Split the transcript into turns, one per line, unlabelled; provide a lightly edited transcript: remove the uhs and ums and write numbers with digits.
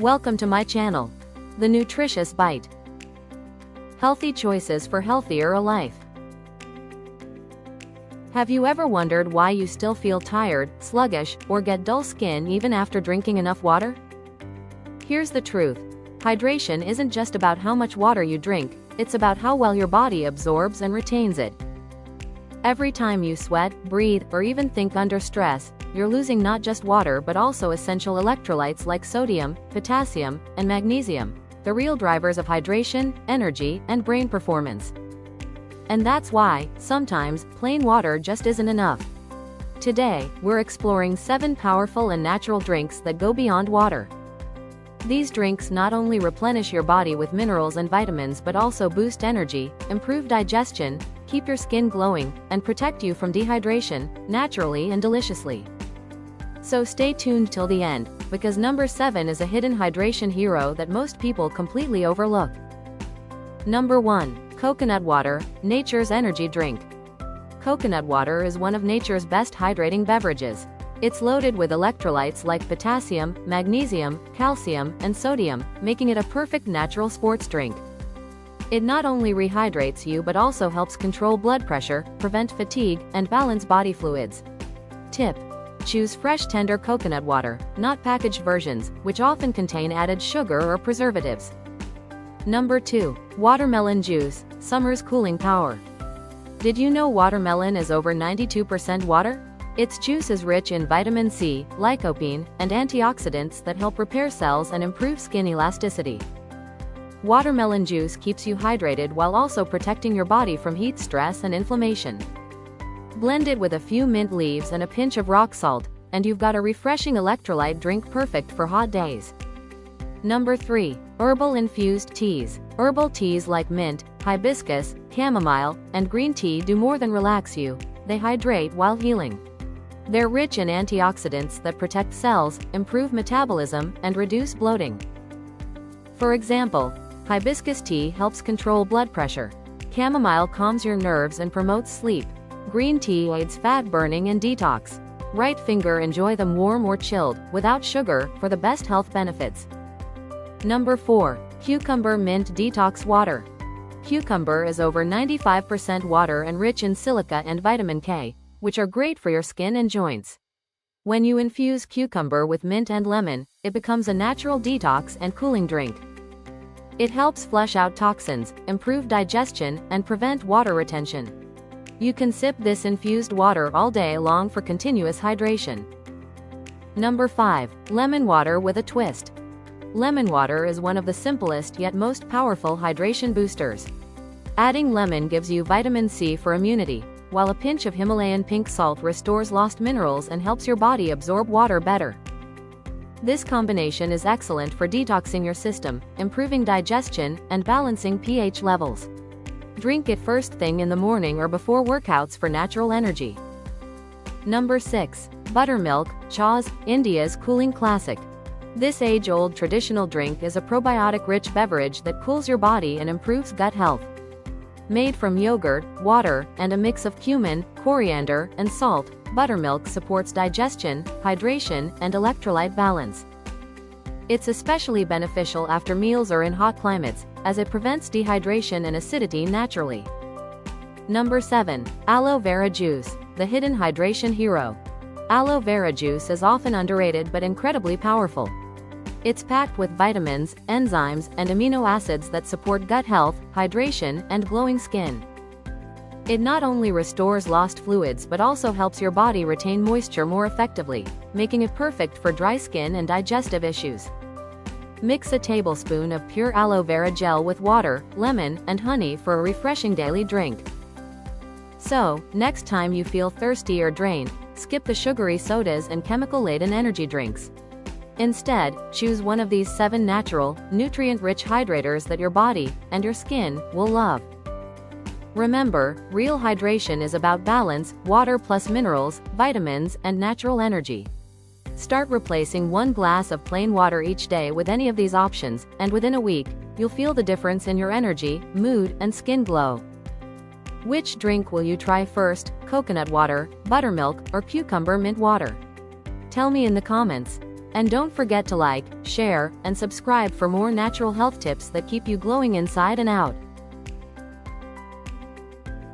Welcome to my channel, The Nutritious Bite. Healthy choices for healthier life. Have you ever wondered why you still feel tired, sluggish, or get dull skin even after drinking enough water? Here's the truth. Hydration isn't just about how much water you drink, it's about how well your body absorbs and retains it. Every time you sweat, breathe, or even think under stress, you're losing not just water but also essential electrolytes like sodium, potassium, and magnesium, the real drivers of hydration, energy, and brain performance. And that's why, sometimes, plain water just isn't enough. Today, we're exploring 7 powerful and natural drinks that go beyond water. These drinks not only replenish your body with minerals and vitamins but also boost energy, improve digestion, keep your skin glowing, and protect you from dehydration, naturally and deliciously. So stay tuned till the end, because number 7 is a hidden hydration hero that most people completely overlook. Number 1. Coconut water, nature's energy drink. Coconut water is one of nature's best hydrating beverages. It's loaded with electrolytes like potassium, magnesium, calcium, and sodium, making it a perfect natural sports drink. It not only rehydrates you but also helps control blood pressure, prevent fatigue, and balance body fluids. Tip: choose fresh tender coconut water, not packaged versions, which often contain added sugar or preservatives. Number 2. Watermelon juice, summer's cooling power. Did you know watermelon is over 92% water? Its juice is rich in vitamin C, lycopene, and antioxidants that help repair cells and improve skin elasticity. Watermelon juice keeps you hydrated while also protecting your body from heat stress and inflammation. Blend it with a few mint leaves and a pinch of rock salt, and you've got a refreshing electrolyte drink perfect for hot days. Number 3. Herbal infused teas. Herbal teas like mint, hibiscus, chamomile, and green tea do more than relax you, they hydrate while healing. They're rich in antioxidants that protect cells, improve metabolism, and reduce bloating. For example, hibiscus tea helps control blood pressure. Chamomile calms your nerves and promotes sleep. Green tea aids fat burning and detox. Right finger, enjoy them warm or chilled, without sugar, for the best health benefits. Number 4. Cucumber mint detox water. Cucumber is over 95% water and rich in silica and vitamin K, which are great for your skin and joints. When you infuse cucumber with mint and lemon, it becomes a natural detox and cooling drink. It helps flush out toxins, improve digestion, and prevent water retention. You can sip this infused water all day long for continuous hydration. Number 5. Lemon water with a twist. Lemon water is one of the simplest yet most powerful hydration boosters. Adding lemon gives you vitamin C for immunity, while a pinch of Himalayan pink salt restores lost minerals and helps your body absorb water better. This combination is excellent for detoxing your system, improving digestion, and balancing pH levels. Drink it first thing in the morning or before workouts for natural energy. Number 6. Buttermilk, Chaw's, India's cooling classic. This age-old traditional drink is a probiotic-rich beverage that cools your body and improves gut health. Made from yogurt, water, and a mix of cumin, coriander, and salt, buttermilk supports digestion, hydration, and electrolyte balance. It's especially beneficial after meals or in hot climates, as it prevents dehydration and acidity naturally. Number 7. Aloe vera juice, the hidden hydration hero. Aloe vera juice is often underrated but incredibly powerful. It's packed with vitamins, enzymes, and amino acids that support gut health, hydration, and glowing skin. It not only restores lost fluids but also helps your body retain moisture more effectively, making it perfect for dry skin and digestive issues. Mix a tablespoon of pure aloe vera gel with water, lemon, and honey for a refreshing daily drink. So, next time you feel thirsty or drained, skip the sugary sodas and chemical-laden energy drinks. Instead, choose one of these 7 natural, nutrient-rich hydrators that your body and your skin will love. Remember, real hydration is about balance, water plus minerals, vitamins, and natural energy. Start replacing 1 glass of plain water each day with any of these options, and within a week, you'll feel the difference in your energy, mood, and skin glow. Which drink will you try first, coconut water, buttermilk, or cucumber mint water? Tell me in the comments. And don't forget to like, share, and subscribe for more natural health tips that keep you glowing inside and out.